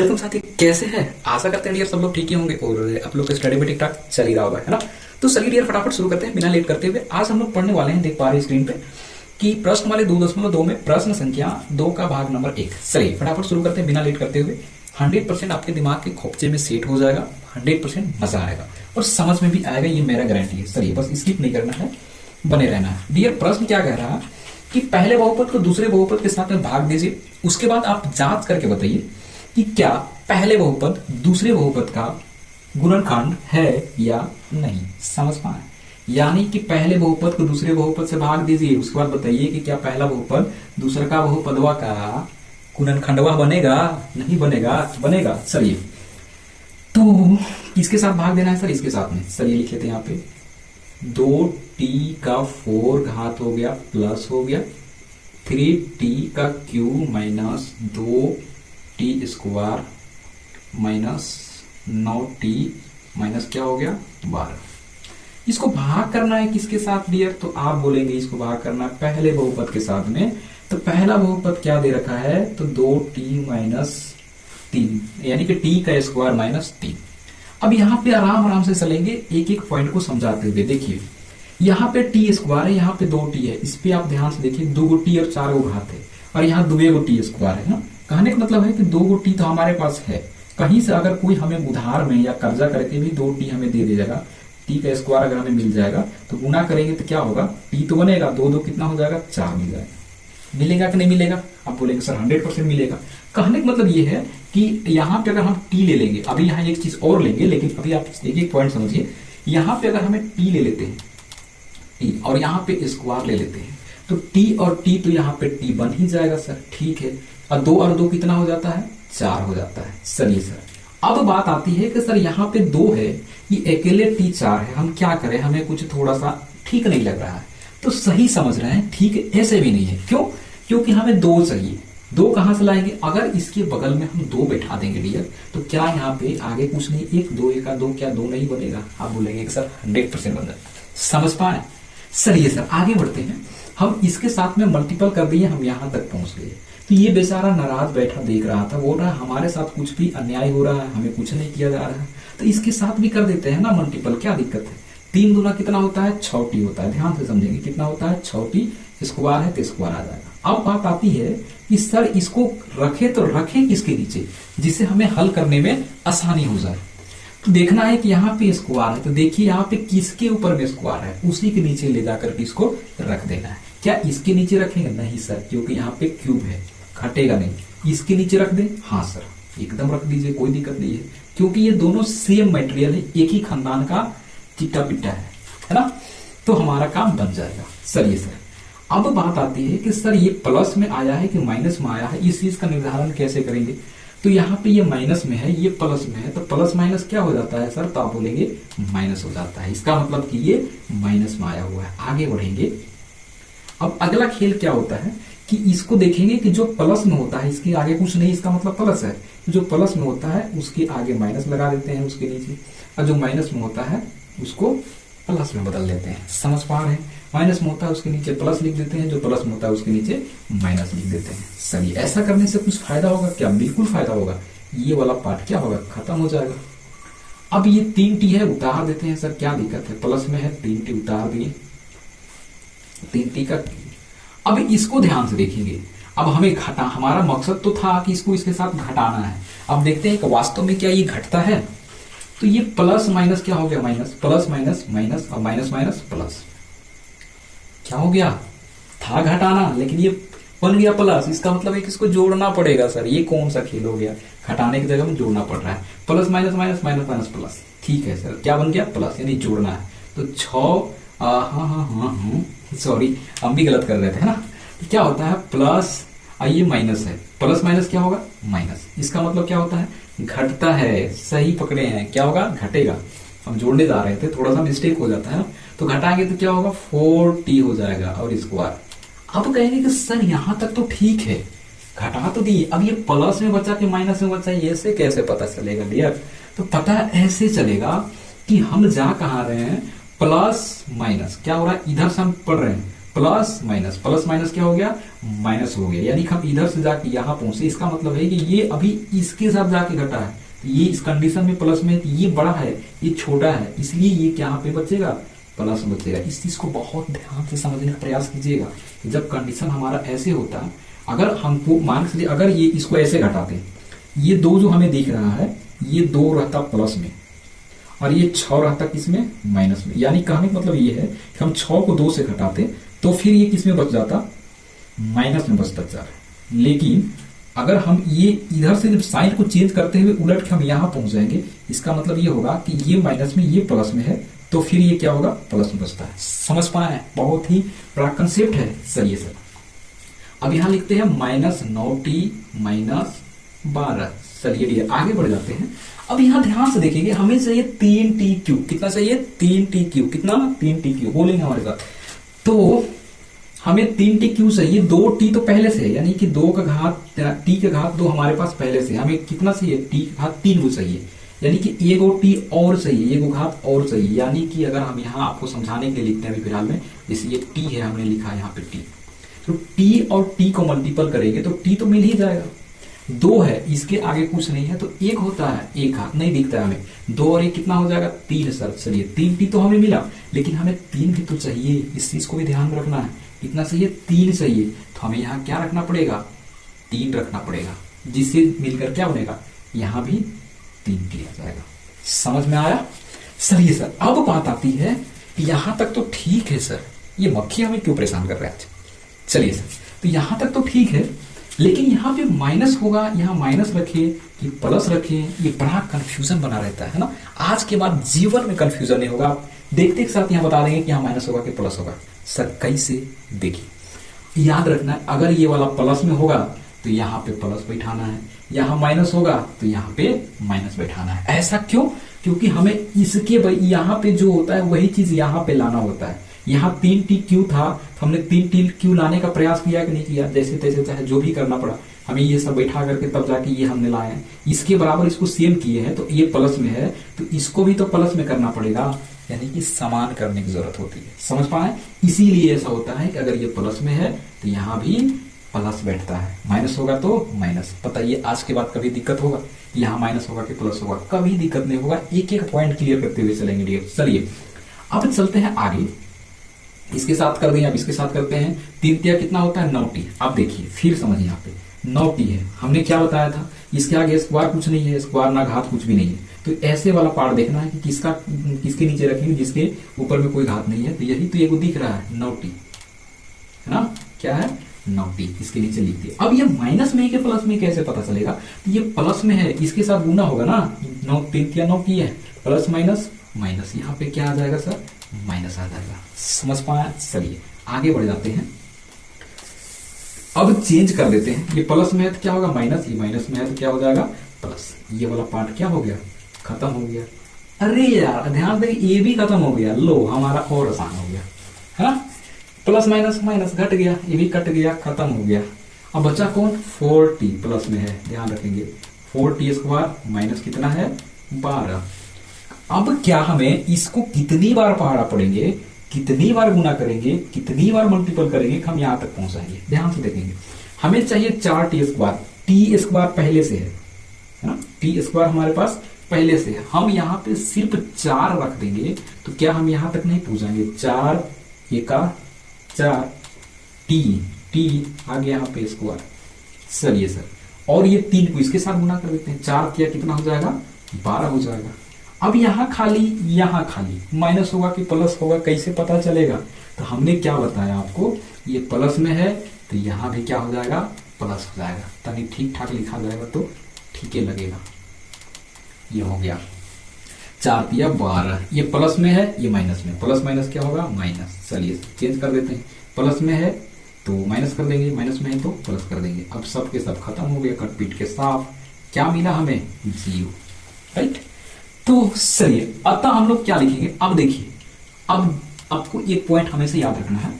Welcome साथी, कैसे हैं? आशा करते हैं डियर सब लोग ठीक ही होंगे और आप लोग का स्टडी भी ठीक ठाक चल ही रहा होगा, है ना। तो चलिए डियर फटाफट शुरू करते हैं बिना लेट करते हुए। आज हम लोग पढ़ने वाले हैं, देख पा रहे हैं स्क्रीन पे कि प्रश्न वाले 2.2 में प्रश्न संख्या 2 का भाग नंबर 1। चलिए फटाफट शुरू करते हैं बिना लेट करते हुए। 100% आपके दिमाग के खोपचे में सेट हो जाएगा, 100% मजा आएगा और समझ में भी आएगा, ये मेरा गारंटी है। चलिए बस स्किप नहीं करना है, बने रहना है। डियर प्रश्न क्या कह रहा है कि पहले बहुपद को दूसरे बहुपद के साथ में भाग दीजिए, उसके बाद आप जांच करके बताइए कि क्या पहले बहुपद दूसरे बहुपद का गुणनखंड है या नहीं। समझ पाए? यानी कि पहले बहुपद को दूसरे बहुपद से भाग दीजिए, उसके बाद बताइए कि क्या पहला बहुपद दूसरा का बहुपदवा का गुणनखंडवा बनेगा, नहीं बनेगा, बनेगा। चलिए तो किसके साथ भाग देना है सर? इसके साथ में। चलिए लिख लेते हैं यहाँ पे 2t का 4 घात हो गया प्लस हो गया 3t का cube minus 2t square minus 9t minus क्या हो गया 12। इसको भाग करना है किसके साथ डियर? तो आप बोलेंगे इसको भाग करना है पहले बहुपद के साथ में। तो पहला बहुपद क्या दे रखा है? तो 2t माइनस 3 यानी कि t का स्क्वायर माइनस 3। अब यहाँ पे आराम आराम से चलेंगे, एक एक पॉइंट को समझाते हुए। देखिए यहाँ पे टी स्क्वायर है, यहाँ पे 2t है, इस पे आप ध्यान से देखिए 2 गो टी और 4 गो घात है और यहाँ 2 गो टी स्क्वायर है ना। कहने का मतलब है कि 2 गो टी तो हमारे पास है, कहीं से अगर कोई हमें उधार में या कर्जा करके भी 2t हमें दे देगा, टी का स्क्वायर अगर हमें मिल जाएगा तो गुना करेंगे तो क्या होगा? टी तो बनेगा, 2 2 कितना हो जाएगा? 4 मिल जाएगा। मिलेगा कि नहीं मिलेगा? आप बोलेंगे सर 100% मिलेगा। कहने का मतलब ये है कि यहाँ पे अगर हम टी ले लेंगे, अभी यहाँ एक चीज और लेंगे, लेकिन अभी आप एक एक पॉइंट समझिए। यहाँ पे अगर हमें टी ले लेते हैं, टी और यहाँ पे स्क्वायर ले लेते हैं, तो टी और टी तो यहाँ पे टी बन ही जाएगा सर, ठीक है। और 2 और 2 कितना हो जाता है? 4 हो जाता है। चलिए सर अब बात आती है कि सर यहाँ पे 2 है, ये अकेले टी 4 है, हम क्या करें? हमें कुछ थोड़ा सा ठीक नहीं लग रहा है। तो सही समझ रहे हैं, ठीक ऐसे भी नहीं है। क्यों? क्योंकि हमें 2 चाहिए। 2 कहां से लाएंगे? अगर इसके बगल में हम 2 बैठा देंगे डियर, तो क्या यहाँ पे आगे कुछ नहीं, 1 2 1 2 क्या 2 नहीं बनेगा? आप बोलेंगे कि सर 100% बन जाएगा। समझ पाए? चलिए सर आगे बढ़ते हैं। हम इसके साथ में मल्टीपल कर दिए, हम यहां तक पहुंच गए। तो ये बेचारा नाराज बैठा देख रहा था, बोल रहा है हमारे साथ कुछ भी अन्याय हो रहा है, हमें कुछ नहीं किया जा रहा है, तो इसके साथ भी कर देते हैं ना मल्टीपल, क्या दिक्कत है? 3 दूना कितना होता है? 6t होता है। ध्यान से समझेंगे कितना होता है? 6t स्क्वायर है तो स्क्वायर आ जाएगा। अब बात आती है कि सर इसको रखे तो रखे किसके नीचे, जिसे हमें हल करने में आसानी हो जाए। तो देखना है कि यहाँ पे स्क्वायर है, तो देखिए यहाँ पे किसके ऊपर में स्क्वायर है, उसी के नीचे ले जाकर के इसको रख देना है। क्या इसके नीचे रखेंगे? नहीं सर, क्योंकि यहाँ पे क्यूब है, घटेगा नहीं। इसके नीचे रख दें? हाँ सर एकदम रख दीजिए, कोई दिक्कत नहीं है, क्योंकि ये दोनों सेम मटेरियल है, एक ही खानदान का चिट्टा पिट्टा है ना। तो हमारा काम बन जाएगा। चलिए सर अब बात आती है कि सर ये प्लस में आया है कि माइनस में आया है, इस चीज का निर्धारण कैसे करेंगे? तो यहाँ पे ये माइनस में है, ये प्लस में है, तो प्लस माइनस क्या हो जाता है सर? तो आप बोलेंगे माइनस हो जाता है। इसका मतलब कि ये माइनस में आया हुआ है। आगे बढ़ेंगे। अब अगला खेल क्या होता है कि इसको देखेंगे कि जो प्लस में होता है इसके आगे कुछ नहीं, इसका मतलब प्लस है। जो प्लस में होता है उसके आगे माइनस लगा देते हैं, उसके नीचे, और जो माइनस में होता है उसको प्लस में बदल देते हैं। समझ पा रहे हैं? माइनस में होता है उसके नीचे प्लस लिख देते हैं, जो प्लस में होता है उसके नीचे माइनस लिख देते हैं। चलिए ऐसा करने से कुछ फायदा होगा क्या? बिल्कुल फायदा होगा। ये वाला पार्ट क्या होगा? खत्म हो जाएगा। अब ये 3t है, उतार देते हैं सर, क्या दिक्कत है? प्लस में है, 3t उतार दिए, 3t का। अब इसको ध्यान से देखेंगे। अब हमें घटा, हमारा मकसद तो था कि इसको इसके साथ घटाना है। अब देखते हैं कि वास्तव में क्या ये घटता है। तो ये प्लस माइनस क्या हो गया? माइनस, प्लस माइनस माइनस, और माइनस माइनस प्लस, क्या हो गया? था घटाना, लेकिन ये बन गया प्लस। इसका मतलब है कि इसको जोड़ना पड़ेगा सर। ये कौन सा खेल हो गया? घटाने की जगह में जोड़ना पड़ रहा है। Plus minus minus minus minus plus, ठीक है सर, क्या बन गया? प्लस, यानी जोड़ना है। तो 6 हाँ सॉरी हम भी गलत कर रहे थे, है ना। तो क्या होता है? प्लस, ये माइनस है, प्लस माइनस क्या होगा? माइनस। इसका मतलब क्या होता है? घटता है। सही पकड़े हैं, क्या होगा? घटेगा। हम जोड़ने जा रहे थे, थोड़ा सा मिस्टेक हो जाता है ना, तो घटाएंगे तो क्या होगा? 4t हो जाएगा और स्क्वायर। अब कहेंगे कि सर यहाँ तक तो ठीक है, घटा तो दिए, अब ये प्लस में बचा कि माइनस में बचा, ये ऐसे कैसे पता चलेगा डियर? तो पता ऐसे चलेगा कि हम जा कहाँ रहे हैं? प्लस माइनस क्या हो रहा है? इधर से हम पढ़ रहे हैं प्लस माइनस क्या हो गया, माइनस हो गया, यानी कि हम इधर से जाके यहां पहुंचे, इसका मतलब है कि ये अभी इसके साथ जाके घटा है, तो ये इस कंडीशन में प्लस में, ये बड़ा है ये छोटा है, इसलिए ये क्या पे बचेगा, प्लस बचेगा। इस चीज को बहुत ध्यान से समझने का प्रयास कीजिएगा कि जब कंडीशन हमारा ऐसे होता है, अगर हमको मान के चलिए अगर ये इसको ऐसे घटाते हैं, ये 2 जो हमें दिख रहा है ये 2 रहता प्लस में और ये 6 रहता किसमें, माइनस में, यानी कहने का मतलब ये है कि हम 6 को 2 से घटाते तो फिर ये किसमें बच जाता, माइनस में बचता 4। लेकिन अगर हम ये इधर से जब साइन को चेंज करते हुए उलट के हम यहां पहुंच जाएंगे, इसका मतलब ये होगा कि ये माइनस में ये प्लस में है, तो फिर ये क्या होगा, प्लस में बचता है। समझ पाए, बहुत ही बड़ा कंसेप्ट है। चलिए सर अब यहां लिखते हैं -9t - 12। चलिए आगे बढ़ जाते हैं। अब यहां ध्यान से देखेंगे, हमें चाहिए 3t3, कितना चाहिए, 3t3, कितना, 3t3 बोलेंगे हमारे साथ। तो हमें 3t3 चाहिए, 2t तो पहले से है, यानी कि 2 का घात t का घात 2 हमारे पास पहले से, हमें कितना चाहिए, t का घात 3 को चाहिए, यानी कि एगो t और चाहिए, एगो घात और चाहिए। यानी कि अगर हम यहाँ आपको समझाने के लिए लिखते हैं अभी फिलहाल में, जैसे ये t है हमने लिखा है यहाँ पे t, तो t और t को मल्टीपल करेंगे तो t तो मिल ही जाएगा। 2 है, इसके आगे कुछ नहीं है, तो 1 होता है, एक हाथ नहीं दिखता है हमें, 2 और 1 कितना हो जाएगा, 3 है सर। चलिए 3t तो हमें मिला, लेकिन हमें 3 भी तो चाहिए, इस चीज को भी ध्यान में रखना है। कितना चाहिए, 3 चाहिए, तो हमें यहाँ क्या रखना पड़ेगा, 3 रखना पड़ेगा, जिससे मिलकर क्या बनेगा, यहाँ भी 3t आ जाएगा। समझ में आया। चलिए सर अब बात आती है कि यहां तक तो ठीक है सर, ये मक्खी हमें क्यों परेशान कर रहा है आज। चलिए सर तो यहां तक तो ठीक है, लेकिन यहाँ पे माइनस होगा, यहाँ माइनस रखे कि प्लस रखे, ये बड़ा कंफ्यूजन बना रहता है ना। आज के बाद जीवन में कंफ्यूजन नहीं होगा, आप देखते के साथ यहाँ बता देंगे कि यहाँ माइनस होगा कि प्लस होगा। सर कैसे, देखिए याद रखना है, अगर ये वाला प्लस में होगा तो यहाँ पे प्लस बैठाना है, यहाँ माइनस होगा तो यहाँ पे माइनस बैठाना है। ऐसा क्यों, क्योंकि हमें इसके यहाँ पे जो होता है वही चीज यहाँ पे लाना होता है। यहाँ 3t3 था, हमने 3t3 लाने का प्रयास किया कि नहीं किया, जैसे तैसे चाहे जो भी करना पड़ा, हमें ये सब बैठा करके तब जाके ये हमने लाए हैं। इसके बराबर इसको सेम किए हैं, तो ये प्लस में है तो इसको भी तो प्लस में करना पड़ेगा, यानी कि समान करने की जरूरत होती है। समझ पाए, इसीलिए ऐसा होता है कि अगर ये प्लस में है तो यहाँ भी प्लस बैठता है, माइनस होगा तो माइनस। बताइए आज के बाद कभी दिक्कत होगा, यहाँ माइनस होगा कि प्लस होगा, कभी दिक्कत नहीं होगा। एक एक पॉइंट क्लियर करते हुए चलेंगे डियर। चलिए अब चलते हैं आगे, इसके साथ कर दें, अब इसके साथ करते हैं। 3 कितना होता है, 9t। अब देखिए फिर समझिए, यहाँ पे 9t है, हमने क्या बताया था, इसके आगे स्क्वायर कुछ नहीं है, स्क्वायर ना घात कुछ भी नहीं है, तो ऐसे वाला पार्ट देखना है कि किसका किसके नीचे रखेंगे, जिसके ऊपर में कोई घात नहीं है। तो यही तो ये दिख रहा है 9t, है ना, क्या है 9t, इसके नीचे लिख दिया। अब ये माइनस में है कि प्लस में कैसे पता चलेगा, तो ये प्लस में है, इसके साथ गुना होगा ना, 9 है, प्लस माइनस माइनस, यहाँ पे क्या आ जाएगा सर, माइनस आ जाएगा। समझ पाया। चलिए आगे बढ़ जाते हैं, अब चेंज कर देते हैं। ये प्लस में है तो क्या होगा माइनस, ये माइनस में है तो क्या हो जाएगा प्लस। ये वाला पार्ट क्या हो गया, खत्म हो गया। अरे यार ध्यान दें, ये भी खत्म हो गया, लो हमारा और आसान हो गया, है ना, प्लस माइनस माइनस घट गया, ये भी कट गया, खत्म हो गया। अब बचा कौन, 4t प्लस में है, ध्यान रखेंगे 4t स्क्वायर माइनस कितना है 12। अब क्या हमें इसको कितनी बार पहाड़ा पड़ेंगे, कितनी बार गुना करेंगे, कितनी बार मल्टीपल करेंगे, हम यहां तक पहुंच जाएंगे। ध्यान से देखेंगे, हमें चाहिए 4t स्क्वायर, t स्क्वायर पहले से है ना, t स्क्वायर हमारे पास पहले से है, हम यहाँ पे सिर्फ 4 रख देंगे तो क्या हम यहां तक नहीं पहुंचाएंगे। 4 एका 4 t आ गया यहाँ पे स्क्वायर। चलिए सर, और ये 3 को इसके साथ गुना कर देते हैं, 4 किया कितना हो जाएगा 12 हो जाएगा। अब यहाँ खाली माइनस होगा कि प्लस होगा, कैसे पता चलेगा, तो हमने क्या बताया आपको, ये प्लस में है तो यहाँ भी क्या हो जाएगा प्लस हो जाएगा, ताकि ठीक ठाक लिखा जाएगा तो ठीक है लगेगा। ये हो गया 4 या 12, ये प्लस में है ये माइनस में, प्लस माइनस क्या होगा माइनस। चलिए चेंज कर देते हैं, प्लस में है तो माइनस कर देंगे, माइनस में है तो प्लस कर देंगे। अब सब के सब खत्म हो गया, कट पीट के साफ, क्या मिला हमें 0, राइट। तो चलिए अतः हम लोग क्या लिखेंगे, अब देखिए, अब आपको एक पॉइंट हमेशा याद रखना है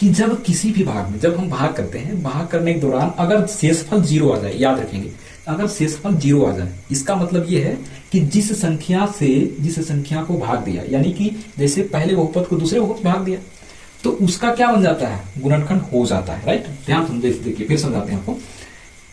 कि जब किसी भी भाग में जब हम भाग करते हैं, भाग करने के दौरान अगर शेषफल 0 आ जाए, याद रखेंगे अगर शेषफल 0 आ जाए, इसका मतलब यह है कि जिस संख्या को भाग दिया, यानी कि जैसे पहले बहुपद को दूसरे बहुपद भाग दिया, तो उसका क्या बन जाता है, गुणनखंड हो जाता है, राइट। ध्यान समझे, देखिए फिर समझाते हैं आपको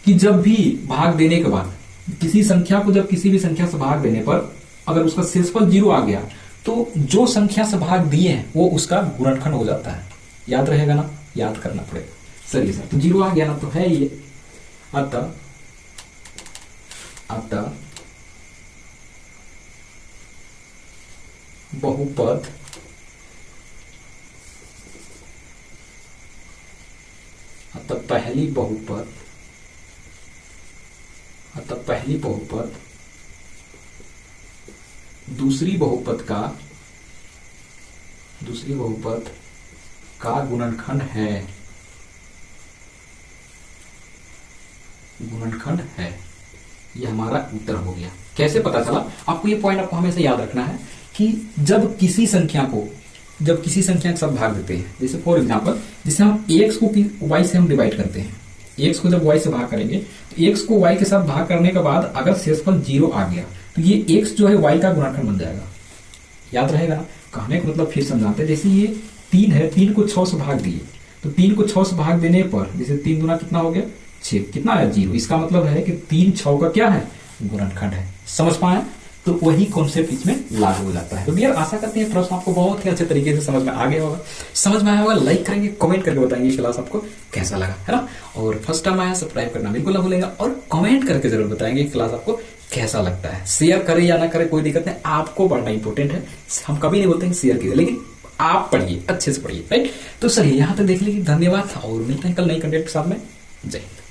कि जब भी भाग देने के बाद किसी संख्या को, जब किसी भी संख्या से भाग देने पर अगर उसका शेषफल 0 आ गया तो जो संख्या से भाग दिए हैं वो उसका गुणनखंड हो जाता है। याद रहेगा ना, याद करना पड़ेगा। चलिए सर, तो 0 आ गया ना, तो है ये। अतः बहुपद पहली बहुपद दूसरी बहुपद का गुणनखंड है। यह हमारा उत्तर हो गया। कैसे पता चला आपको, ये पॉइंट आपको हमेशा याद रखना है कि जब किसी संख्या के साथ भाग देते हैं, जैसे फॉर एग्जांपल जैसे हम x को y से हम डिवाइड करते हैं, x को जब y से भाग करेंगे तो x को y के साथ भाग करने के बाद अगर शेषफल 0 आ गया तो ये x जो है y का गुणनखंड बन जाएगा। याद रहेगा ना। कहने का मतलब फिर समझाते हैं, जैसे ये 3 है, 3 को 6 से भाग दिए तो 3 को 6 से भाग देने पर जैसे 3 दूना कितना हो गया 6, कितना है 0। इसका मतलब है कि 3 6 का क्या है, गुणनखंड है। समझ पाए, तो वही कॉन्सेप्ट इसमें लागू हो जाता है। तो डियर आशा करते हैं प्रश्न आपको बहुत ही अच्छे तरीके से समझ में आ गया होगा। समझ में आया होगा, लाइक करेंगे, कमेंट करके बताएंगे क्लास आपको कैसा लगा, है ना। और फर्स्ट टाइम आया सब्सक्राइब करना बिल्कुल ना भूलेगा और कमेंट करके जरूर बताएंगे क्लास आपको कैसा लगता है। शेयर करे या ना करे कोई दिक्कत नहीं, आपको पढ़ना इंपॉर्टेंट है। हम कभी नहीं बोलते शेयर कीजिए, लेकिन आप पढ़िए, अच्छे से पढ़िए, राइट। तो चलिए यहाँ तक देख लीजिए, धन्यवाद और मिलते हैं कल नई कंटेंट के साथ में। जय हिंद।